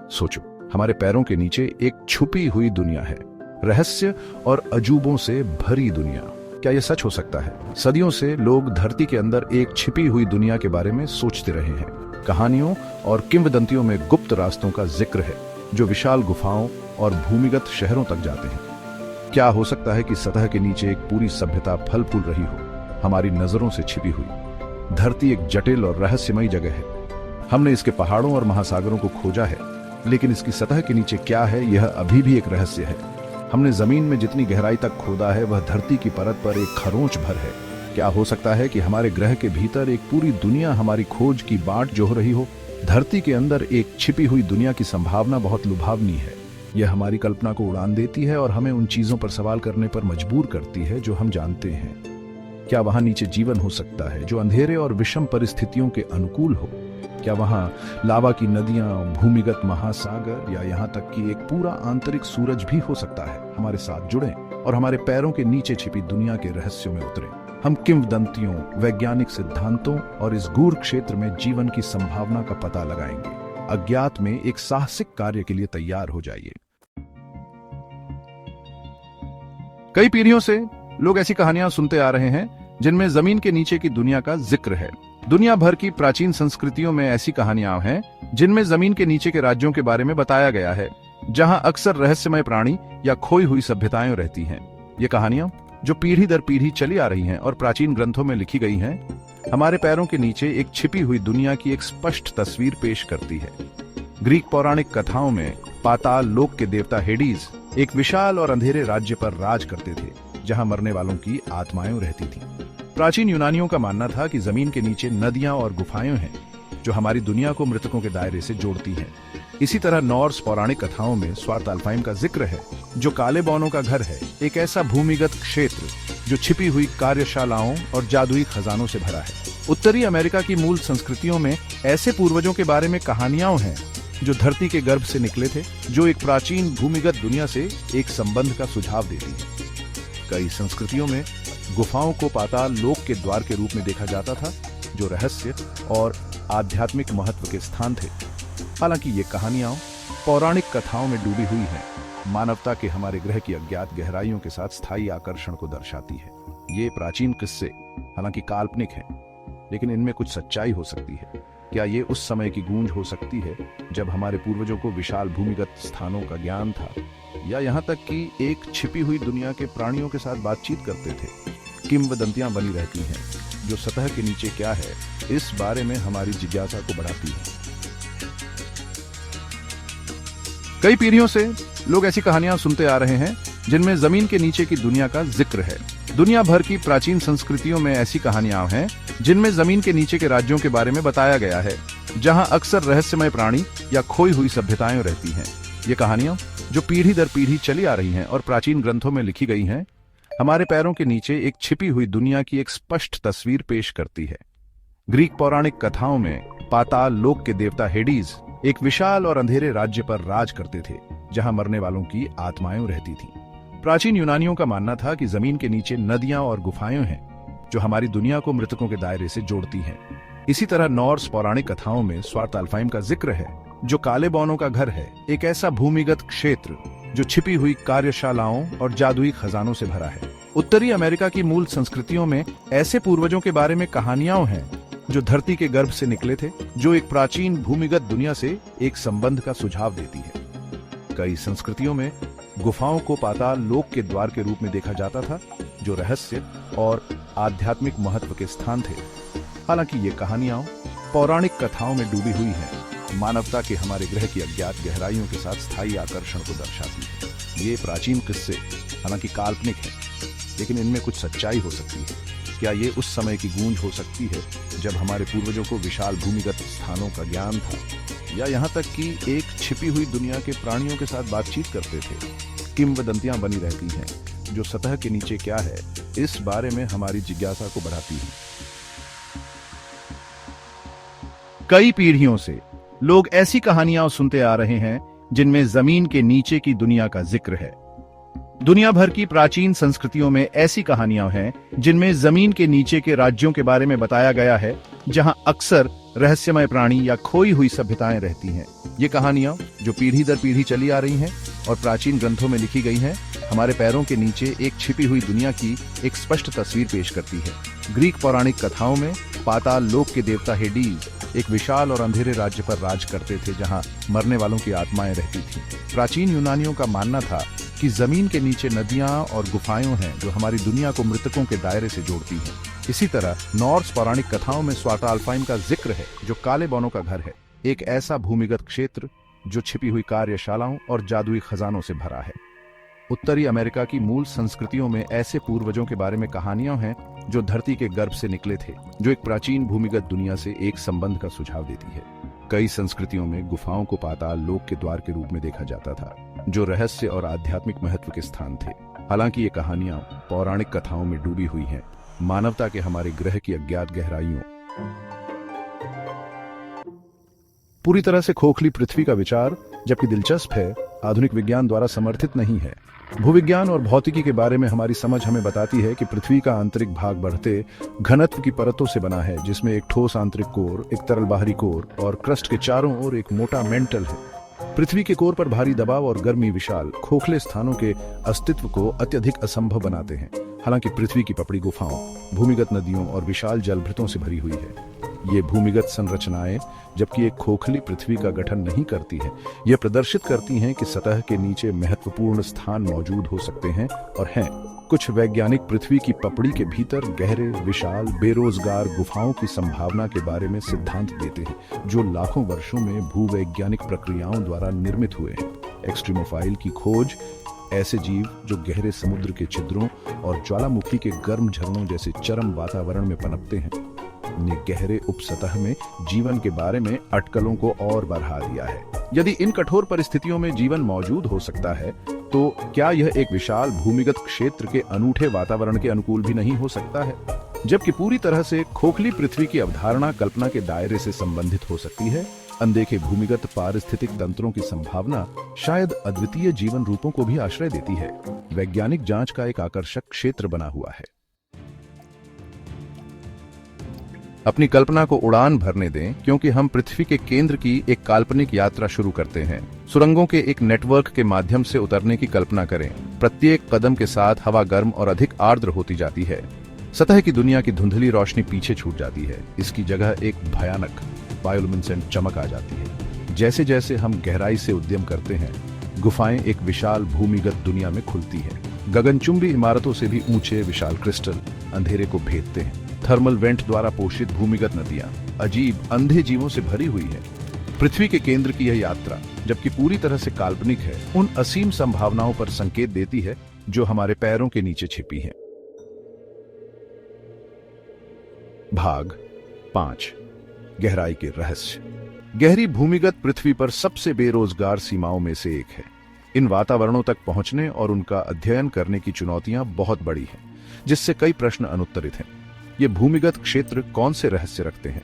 सोचो, हमारे पैरों के नीचे एक छुपी हुई दुनिया है, रहस्य और अजूबों से भरी दुनिया। क्या यह सच हो सकता है? सदियों से लोग धरती के अंदर एक छिपी हुई दुनिया के बारे में सोचते रहे हैं। कहानियों और किंवदंतियों में गुप्त रास्तों का जिक्र है जो विशाल गुफाओं और भूमिगत शहरों तक जाते हैं। क्या हो सकता है कि सतह के नीचे एक पूरी सभ्यता फल फूल रही हो, हमारी नजरों से छिपी हुई? धरती एक जटिल और रहस्यमयी जगह है। हमने इसके पहाड़ों और महासागरों को खोजा है, लेकिन इसकी सतह के नीचे क्या है, यह अभी भी एक रहस्य है। हमने जमीन में जितनी गहराई तक खोदा है, वह धरती की परत पर एक खरोंच भर है। क्या हो सकता है कि हमारे ग्रह के भीतर एक पूरी दुनिया हमारी खोज की बाट जोह रही हो? धरती के अंदर एक छिपी हुई दुनिया की संभावना बहुत लुभावनी है। यह हमारी कल्पना को उड़ान देती है और हमें उन चीजों पर सवाल करने पर मजबूर करती है जो हम जानते हैं। क्या वहां नीचे जीवन हो सकता है जो अंधेरे और विषम परिस्थितियों के अनुकूल हो? क्या वहां लावा की नदियां, भूमिगत महासागर या यहाँ तक कि एक पूरा आंतरिक सूरज भी हो सकता है? हमारे साथ जुड़ें और हमारे पैरों के नीचे छिपी दुनिया के रहस्यों में उतरें। हम किंवदंतियों, वैज्ञानिक सिद्धांतों और इस गूढ़ क्षेत्र में जीवन की संभावना का पता लगाएंगे। अज्ञात में एक साहसिक कार्य के लिए तैयार हो जाइए। कई पीढ़ियों से लोग ऐसी कहानियां सुनते आ रहे हैं जिनमें जमीन के नीचे की दुनिया का जिक्र है। दुनिया भर की प्राचीन संस्कृतियों में ऐसी कहानियां हैं जिनमें जमीन के नीचे के राज्यों के बारे में बताया गया है, जहां अक्सर रहस्यमय प्राणी या खोई हुई सभ्यताएं रहती हैं। ये कहानियां जो पीढ़ी दर पीढ़ी चली आ रही हैं और प्राचीन ग्रंथों में लिखी गई हैं, हमारे पैरों के नीचे एक छिपी हुई दुनिया की एक स्पष्ट तस्वीर पेश करती है। ग्रीक पौराणिक कथाओं में पाताल लोक के देवता हेडीज एक विशाल और अंधेरे राज्य पर राज करते थे, जहां मरने वालों की आत्माएं रहती थीं। प्राचीन यूनानियों का मानना था कि जमीन के नीचे नदियां और गुफाएं हैं जो हमारी दुनिया को मृतकों के दायरे से जोड़ती हैं। इसी तरह नॉर्स पौराणिक कथाओं में स्वार्ताल्फाइम का जिक्र है, जो काले बौनों का घर है, एक ऐसा भूमिगत क्षेत्र जो छिपी हुई कार्यशालाओं और जादुई खजानों से भरा है। उत्तरी अमेरिका की मूल संस्कृतियों में ऐसे पूर्वजों के बारे में कहानियां हैं जो धरती के गर्भ से निकले थे, जो एक प्राचीन भूमिगत दुनिया से एक संबंध का सुझाव देती है। कई संस्कृतियों में गुफाओं को पाताल लोक के द्वार के रूप में देखा जाता था, जो रहस्य और आध्यात्मिक महत्व के स्थान थे। हालांकि ये कहानियां पौराणिक कथाओं में डूबी हुई हैं, मानवता के हमारे ग्रह की अज्ञात गहराइयों के साथ स्थायी आकर्षण को दर्शाती है। ये प्राचीन किस्से हालांकि काल्पनिक हैं, लेकिन इनमें कुछ सच्चाई हो सकती है। क्या ये उस समय की गूंज हो सकती है जब हमारे पूर्वजों को विशाल भूमिगत स्थानों का ज्ञान था, या यहाँ तक कि एक छिपी हुई दुनिया के प्राणियों के साथ बातचीत करते थे? किंवदंतियां बनी रहती हैं जो सतह के नीचे क्या है, इस बारे में हमारी जिज्ञासा को बढ़ाती है। कई पीढ़ियों से लोग ऐसी कहानियां सुनते आ रहे हैं जिनमें जमीन के नीचे की दुनिया का जिक्र है। दुनिया भर की प्राचीन संस्कृतियों में ऐसी कहानियां हैं जिनमें जमीन के नीचे के राज्यों के बारे में बताया गया है, जहां अक्सर रहस्यमय प्राणी या खोई हुई सभ्यताएं रहती हैं। ये कहानियां जो पीढ़ी दर पीढ़ी चली आ रही हैं और प्राचीन ग्रंथों में लिखी गई हैं, हमारे पैरों के नीचे एक छिपी हुई दुनिया की एक स्पष्ट तस्वीर पेश करती है। ग्रीक पौराणिक कथाओं में पाताल लोक के देवता हेडीज एक विशाल और अंधेरे राज्य पर राज करते थे, जहां मरने वालों की आत्माएं रहती थीं। प्राचीन यूनानियों का मानना था कि जमीन के नीचे नदियां और गुफाएं हैं जो हमारी दुनिया को मृतकों के दायरे से जोड़ती हैं। इसी तरह नॉर्स पौराणिक कथाओं में स्वार्ताल्फाइम का जिक्र है, जो काले बौनों का घर है, एक ऐसा भूमिगत क्षेत्र जो छिपी हुई कार्यशालाओं और जादुई खजानों से भरा है। उत्तरी अमेरिका की मूल संस्कृतियों में ऐसे पूर्वजों के बारे में कहानियां हैं जो धरती के गर्भ से निकले थे, जो एक प्राचीन भूमिगत दुनिया से एक संबंध का सुझाव देती है। कई संस्कृतियों में गुफाओं को पाताल लोक के द्वार के रूप में देखा जाता था, जो रहस्य और आध्यात्मिक महत्व के स्थान थे। हालांकि ये कहानियां पौराणिक कथाओं में डूबी हुई हैं, मानवता के हमारे ग्रह की अज्ञात गहराइयों के साथ स्थायी आकर्षण को दर्शाती है। ये प्राचीन किस्से हालांकि काल्पनिक हैं, लेकिन इनमें कुछ सच्चाई हो सकती है। क्या ये उस समय की गूंज हो सकती है जब हमारे पूर्वजों को विशाल भूमिगत स्थानों का ज्ञान था, या यहाँ तक कि एक छिपी हुई दुनिया के प्राणियों के साथ बातचीत करते थे? किंवदंतियां बनी रहती हैं जो सतह के नीचे क्या है, इस बारे में हमारी जिज्ञासा को बढ़ाती है। कई पीढ़ियों से लोग ऐसी कहानियां सुनते आ रहे हैं जिनमें जमीन के नीचे की दुनिया का जिक्र है। दुनिया भर की प्राचीन संस्कृतियों में ऐसी कहानियां हैं जिनमें जमीन के नीचे के राज्यों के बारे में बताया गया है, जहां अक्सर रहस्यमय प्राणी या खोई हुई सभ्यताएं रहती हैं। ये कहानियां जो पीढ़ी दर पीढ़ी चली आ रही हैं और प्राचीन ग्रंथों में लिखी गई हैं, हमारे पैरों के नीचे एक छिपी हुई दुनिया की एक स्पष्ट तस्वीर पेश करती है। ग्रीक पौराणिक कथाओं में पाताल लोक के देवता हेडीज एक विशाल और अंधेरे राज्य पर राज करते थे, जहां मरने वालों की आत्माएं रहती थीं। प्राचीन यूनानियों का मानना था कि जमीन के नीचे नदियां और गुफाएं हैं जो हमारी दुनिया को मृतकों के दायरे से जोड़ती हैं। इसी तरह नॉर्स पौराणिक कथाओं में स्वाटाल्फाइम का जिक्र है, जो काले बौनों का घर है, एक ऐसा भूमिगत क्षेत्र जो छिपी हुई कार्यशालाओं और जादुई खजानों से भरा है। उत्तरी अमेरिका की मूल संस्कृतियों में ऐसे पूर्वजों के बारे में कहानियां हैं जो धरती के गर्भ से निकले थे, जो एक प्राचीन भूमिगत दुनिया से एक संबंध का सुझाव देती है। कई संस्कृतियों में गुफाओं को पाताल लोक के द्वार के रूप में देखा जाता था, जो रहस्य और आध्यात्मिक महत्व के स्थान थे। हालांकि ये कहानियां पौराणिक कथाओं में डूबी हुई हैं, मानवता के हमारे ग्रह की अज्ञात गहराइयों पूरी तरह से खोखली पृथ्वी का विचार, जबकि दिलचस्प है, आधुनिक विज्ञान द्वारा समर्थित नहीं है। भूविज्ञान और भौतिकी के बारे में हमारी समझ हमें बताती है कि पृथ्वी का आंतरिक भाग बढ़ते घनत्व की परतों से बना है, जिसमें एक ठोस आंतरिक कोर, एक तरल बाहरी कोर और क्रस्ट के चारों ओर एक मोटा मेंटल है। पृथ्वी के कोर पर भारी दबाव और गर्मी विशाल खोखले स्थानों के अस्तित्व को अत्यधिक असंभव बनाते हैं। हालांकि पृथ्वी की पपड़ी गुफाओं, भूमिगत नदियों और विशाल जलभृतों से भरी हुई है। ये भूमिगत संरचनाएं, जबकि एक खोखली पृथ्वी का गठन नहीं करती है, यह प्रदर्शित करती हैं कि सतह के नीचे महत्वपूर्ण स्थान मौजूद हो सकते हैं और हैं। कुछ वैज्ञानिक पृथ्वी की पपड़ी के भीतर गहरे, विशाल, बेरोजगार गुफाओं की संभावना के बारे में सिद्धांत देते हैं, जो लाखों वर्षों में भूवैज्ञानिक प्रक्रियाओं द्वारा निर्मित हुए हैं। एक्सट्रीमोफाइल की खोज ऐसे जीव जो गहरे समुद्र के छिद्रों और ज्वालामुखी के गर्म झरनों जैसे चरम वातावरण में पनपते हैं, ने गहरे उपसतह में जीवन के बारे में अटकलों को और बढ़ा दिया है। यदि इन कठोर परिस्थितियों में जीवन मौजूद हो सकता है, तो क्या यह एक विशाल भूमिगत क्षेत्र के अनूठे वातावरण के अनुकूल भी नहीं हो सकता है? जबकि पूरी तरह से खोखली पृथ्वी की अवधारणा कल्पना के दायरे से संबंधित हो सकती है, अनदेखे भूमिगत पारिस्थितिक तंत्रों की संभावना शायद अद्वितीय जीवन रूपों को भी आश्रय देती है। वैज्ञानिक जांच का एक आकर्षक क्षेत्र बना हुआ है। अपनी कल्पना को उड़ान भरने दें, क्योंकि हम पृथ्वी के केंद्र की एक काल्पनिक यात्रा शुरू करते हैं। सुरंगों के एक नेटवर्क के माध्यम से उतरने की कल्पना करें। प्रत्येक कदम के साथ हवा गर्म और अधिक आर्द्र होती जाती है। सतह की दुनिया की धुंधली रोशनी पीछे छूट जाती है। इसकी जगह एक भयानक बायोलुमिनेसेंट चमक आ जाती है। जैसे जैसे हम गहराई से उद्यम करते हैं, गुफाएं एक विशाल भूमिगत दुनिया में खुलती है। गगनचुंबी इमारतों से भी ऊंचे विशाल क्रिस्टल अंधेरे को भेदते हैं। थर्मल वेंट द्वारा पोषित भूमिगत नदियां अजीब अंधे जीवों से भरी हुई है। पृथ्वी के केंद्र की यह यात्रा, जबकि पूरी तरह से काल्पनिक है, उन असीम संभावनाओं पर संकेत देती है जो हमारे पैरों के नीचे छिपी हैं। भाग 5, गहराई के रहस्य। गहरी भूमिगत पृथ्वी पर सबसे बेरोजगार सीमाओं में से एक है। इन वातावरणों तक पहुंचने और उनका अध्ययन करने की चुनौतियां बहुत बड़ी हैं, जिससे कई प्रश्न अनुत्तरित हैं। ये भूमिगत क्षेत्र कौन से रहस्य रखते हैं?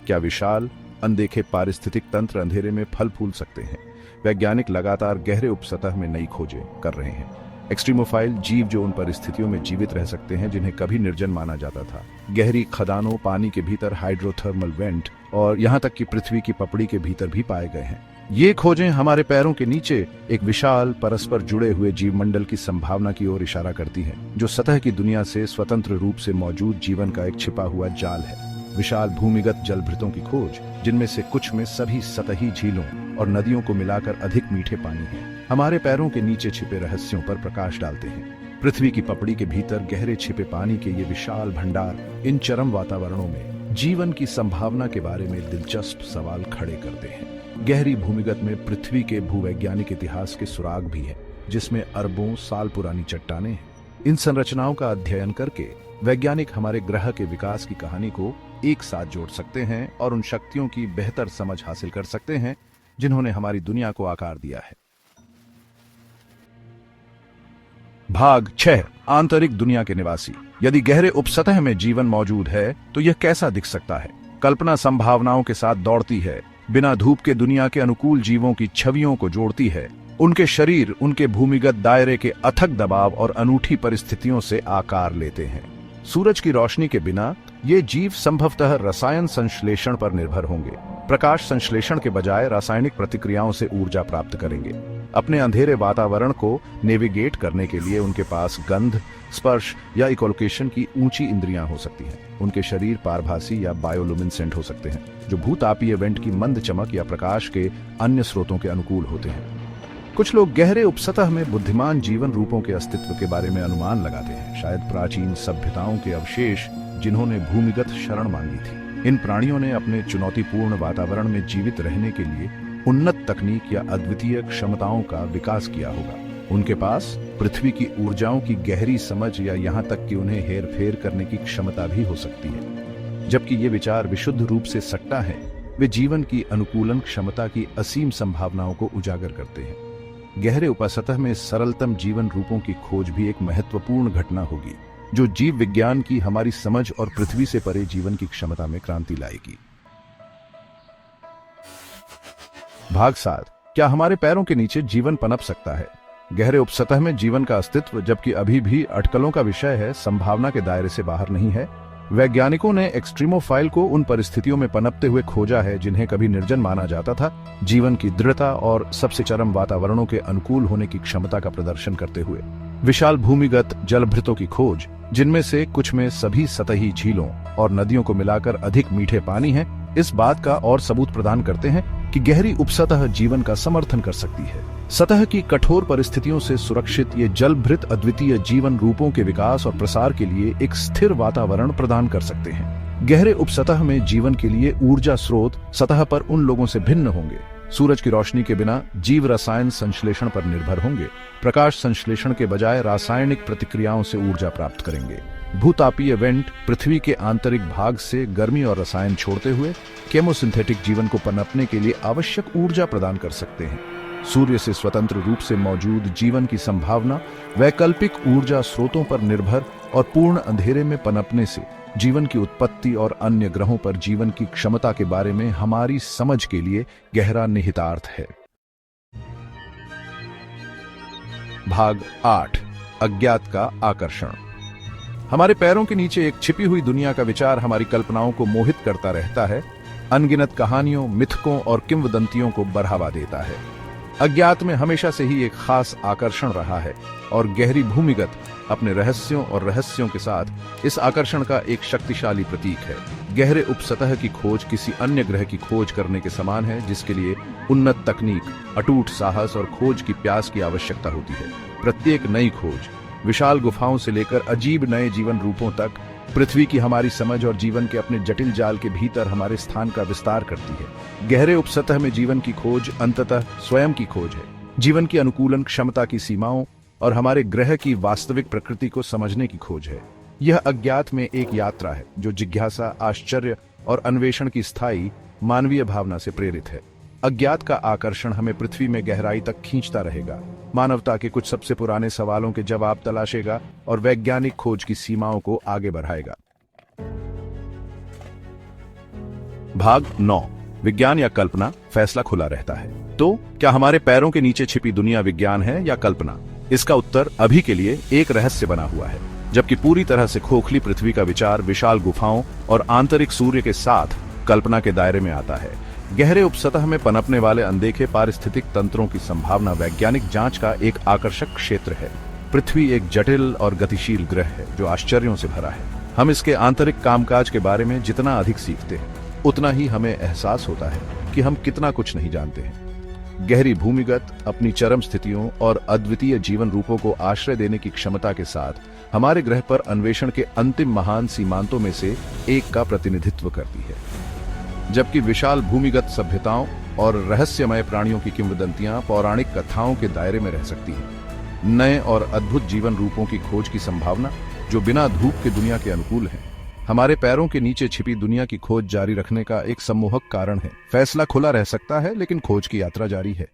क्या विशाल अनदेखे पारिस्थितिक तंत्र अंधेरे में फल फूल सकते हैं? वैज्ञानिक लगातार गहरे उपसतह में नई खोजें कर रहे हैं। एक्सट्रीमोफाइल जीव जो उन परिस्थितियों में जीवित रह सकते हैं जिन्हें कभी निर्जन माना जाता था। गहरी खदानों, पानी के भीतर हाइड्रोथर्मल वेंट और यहाँ तक कि पृथ्वी की पपड़ी के भीतर भी पाए गए हैं। ये खोजें हमारे पैरों के नीचे एक विशाल परस्पर जुड़े हुए जीवमंडल की संभावना की ओर इशारा करती हैं, जो सतह की दुनिया से स्वतंत्र रूप से मौजूद जीवन का एक छिपा हुआ जाल है। विशाल भूमिगत जलभृतों की खोज, जिनमें से कुछ में सभी सतही झीलों और नदियों को मिलाकर अधिक मीठे पानी हैं, हमारे पैरों के नीचे छिपे रहस्यों पर प्रकाश डालते हैं। पृथ्वी की पपड़ी के भीतर गहरे छिपे पानी के ये विशाल भंडार इन चरम वातावरणों में जीवन की संभावना के बारे में दिलचस्प सवाल खड़े करते हैं। गहरी भूमिगत में पृथ्वी के भूवैज्ञानिक इतिहास के सुराग भी हैं, जिसमें अरबों साल पुरानी चट्टानें हैं। इन संरचनाओं का अध्ययन करके वैज्ञानिक हमारे ग्रह के विकास की कहानी को एक साथ जोड़ सकते हैं और उन शक्तियों की बेहतर समझ हासिल कर सकते हैं जिन्होंने हमारी दुनिया को आकार दिया है। भाग 6, आंतरिक दुनिया के निवासी। यदि गहरे उपसतह में जीवन मौजूद है तो यह कैसा दिख सकता है? कल्पना संभावनाओं के साथ दौड़ती है, बिना धूप के दुनिया के अनुकूल जीवों की छवियों को जोड़ती है। उनके शरीर उनके भूमिगत दायरे के अथक दबाव और अनूठी परिस्थितियों से आकार लेते हैं। सूरज की रोशनी के बिना ये जीव संभवतः रसायन संश्लेषण पर निर्भर होंगे। प्रकाश संश्लेषण के बजाय रासायनिक प्रतिक्रियाओं से ऊर्जा प्राप्त करेंगे। अपने अंधेरे वातावरण को नेविगेट करने के लिए उनके पास गंध, स्पर्श या इकोलोकेशन की ऊंची इंद्रियां हो सकती हैं। उनके शरीर पारभासी या बायोलुमिनेसेंट हो सकते हैं, जो भूतापीय वेंट की मंद चमक या प्रकाश के अन्य स्रोतों के अनुकूल होते हैं। कुछ लोग गहरे उपसतह में बुद्धिमान जीवन रूपों के अस्तित्व के बारे में अनुमान लगाते हैं, शायद प्राचीन सभ्यताओं के अवशेष जिन्होंने भूमिगत शरण मांगी थी। इन प्राणियों ने अपने चुनौतीपूर्ण वातावरण में जीवित रहने के लिए उन्नत तकनीक या अद्वितीय क्षमताओं का विकास किया होगा। उनके पास पृथ्वी की ऊर्जाओं की गहरी समझ या यहाँ तक कि उन्हें हेरफेर करने की क्षमता भी हो सकती है। जबकि ये विचार विशुद्ध रूप से सट्टा है, वे जीवन की अनुकूलन क्षमता की असीम संभावनाओं को उजागर करते हैं। गहरे उपसतह में सरलतम जीवन रूपों की खोज भी एक महत्वपूर्ण घटना होगी, जो जीव विज्ञान की हमारी समझ और पृथ्वी से परे जीवन की क्षमता में क्रांति लाएगी। भाग 7, क्या हमारे पैरों के नीचे जीवन पनप सकता है? गहरे उपसतह में जीवन का अस्तित्व, जबकि अभी भी अटकलों का विषय है, संभावना के दायरे से बाहर नहीं है। वैज्ञानिकों ने एक्सट्रीमोफाइल को उन परिस्थितियों में पनपते हुए खोजा है जिन्हें कभी निर्जन माना जाता था, जीवन की दृढ़ता और सबसे चरम वातावरणों के अनुकूल होने की क्षमता का प्रदर्शन करते हुए। विशाल भूमिगत जलभृतों की खोज, जिनमें से कुछ में सभी सतही झीलों और नदियों को मिलाकर अधिक मीठे पानी हैं, इस बात का और सबूत प्रदान करते हैं कि गहरी उपसतह जीवन का समर्थन कर सकती है। सतह की कठोर परिस्थितियों से सुरक्षित ये जलभृत अद्वितीय जीवन रूपों के विकास और प्रसार के लिए एक स्थिर वातावरण प्रदान कर सकते हैं। गहरे उपसतह में जीवन के लिए ऊर्जा स्रोत सतह पर उन लोगों से भिन्न होंगे। सूरज की रोशनी के बिना जीव रसायन संश्लेषण पर निर्भर होंगे। प्रकाश संश्लेषण के बजाय रासायनिक प्रतिक्रियाओं से ऊर्जा प्राप्त करेंगे। भूतापीय वेंट पृथ्वी के आंतरिक भाग से गर्मी और रसायन छोड़ते हुए केमोसिंथेटिक जीवन को पनपने के लिए आवश्यक ऊर्जा प्रदान कर सकते हैं। सूर्य से स्वतंत्र रूप से मौजूद जीवन की संभावना वैकल्पिक ऊर्जा स्रोतों पर निर्भर और पूर्ण अंधेरे में पनपने से जीवन की उत्पत्ति और अन्य ग्रहों पर जीवन की क्षमता के बारे में हमारी समझ के लिए गहरा निहितार्थ है। भाग 8, अज्ञात का आकर्षण। हमारे पैरों के नीचे एक छिपी हुई दुनिया का विचार हमारी कल्पनाओं को मोहित करता रहता है, अनगिनत कहानियों, मिथकों और किंवदंतियों को बढ़ावा देता है। अज्ञात में हमेशा से ही एक खास आकर्षण रहा है और गहरी भूमिगत अपने रहस्यों और रहस्यों के साथ इस आकर्षण का एक शक्तिशाली प्रतीक है। गहरे उपसतह की खोज किसी अन्य ग्रह की खोज करने के समान है, जिसके लिए उन्नत तकनीक, अटूट साहस और खोज की प्यास की आवश्यकता होती है। प्रत्येक नई खोज विशाल गुफाओं से लेकर अजीब नए जीवन रूपों तक पृथ्वी की हमारी समझ और जीवन के अपने जटिल जाल के भीतर हमारे स्थान का विस्तार करती है। गहरे उपसतह में जीवन की खोज अंततः स्वयं की खोज है, जीवन की अनुकूलन क्षमता की सीमाओं और हमारे ग्रह की वास्तविक प्रकृति को समझने की खोज है। यह अज्ञात में एक यात्रा है जो जिज्ञासा, आश्चर्य और अन्वेषण की स्थायी मानवीय भावना से प्रेरित है। अज्ञात का आकर्षण हमें पृथ्वी में गहराई तक खींचता रहेगा, मानवता के कुछ सबसे पुराने सवालों के जवाब तलाशेगा और वैज्ञानिक खोज की सीमाओं को आगे बढ़ाएगा। भाग 9, विज्ञान या कल्पना, फैसला खुला रहता है। तो क्या हमारे पैरों के नीचे छिपी दुनिया विज्ञान है या कल्पना? इसका उत्तर अभी के लिए एक रहस्य बना हुआ है। जबकि पूरी तरह से खोखली पृथ्वी का विचार विशाल गुफाओं और आंतरिक सूर्य के साथ कल्पना के दायरे में आता है, गहरे उपसतह में पनपने वाले अनदेखे पारिस्थितिक तंत्रों की संभावना वैज्ञानिक जांच का एक आकर्षक क्षेत्र है। पृथ्वी एक जटिल और गतिशील ग्रह है जो आश्चर्यों से भरा है। हम इसके आंतरिक कामकाज के बारे में जितना अधिक सीखते हैं, उतना ही हमें एहसास होता है कि हम कितना कुछ नहीं जानते हैं। गहरी भूमिगत अपनी चरम स्थितियों और अद्वितीय जीवन रूपों को आश्रय देने की क्षमता के साथ हमारे ग्रह पर अन्वेषण के अंतिम महान सीमांतों में से एक का प्रतिनिधित्व करती है। जबकि विशाल भूमिगत सभ्यताओं और रहस्यमय प्राणियों की किंवदंतियां पौराणिक कथाओं के दायरे में रह सकती हैं। नए और अद्भुत जीवन रूपों की खोज की संभावना, जो बिना धूप के दुनिया के अनुकूल है, हमारे पैरों के नीचे छिपी दुनिया की खोज जारी रखने का एक सम्मोहक कारण है। फैसला खुला रह सकता है, लेकिन खोज की यात्रा जारी है।